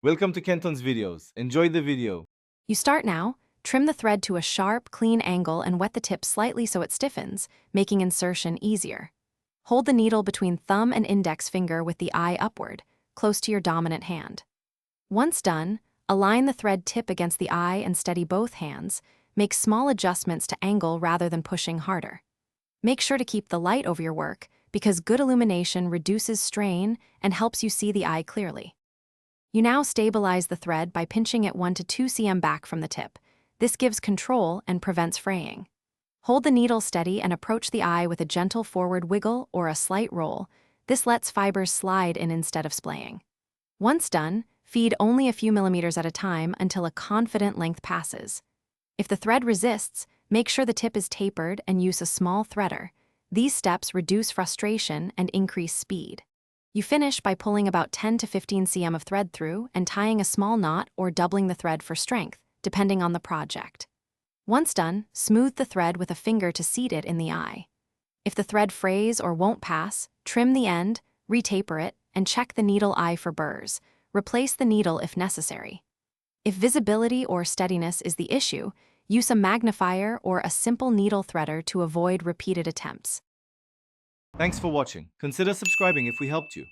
Welcome to Kenton's videos. Enjoy the video. You start now, trim the thread to a sharp, clean angle and wet the tip slightly so it stiffens, making insertion easier. Hold the needle between thumb and index finger with the eye upward, close to your dominant hand. Once done, align the thread tip against the eye and steady both hands. Make small adjustments to angle rather than pushing harder. Make sure to keep the light over your work because good illumination reduces strain and helps you see the eye clearly. You now stabilize the thread by pinching it 1 to 2 cm back from the tip. This gives control and prevents fraying. Hold the needle steady and approach the eye with a gentle forward wiggle or a slight roll. This lets fibers slide in instead of splaying. Once done, feed only a few millimeters at a time until a confident length passes. If the thread resists, make sure the tip is tapered and use a small threader. These steps reduce frustration and increase speed. You finish by pulling about 10 to 15 cm of thread through and tying a small knot or doubling the thread for strength, depending on the project. Once done, smooth the thread with a finger to seat it in the eye. If the thread frays or won't pass, trim the end, retaper it, and check the needle eye for burrs. Replace the needle if necessary. If visibility or steadiness is the issue, use a magnifier or a simple needle threader to avoid repeated attempts. Thanks for watching. Consider subscribing if we helped you.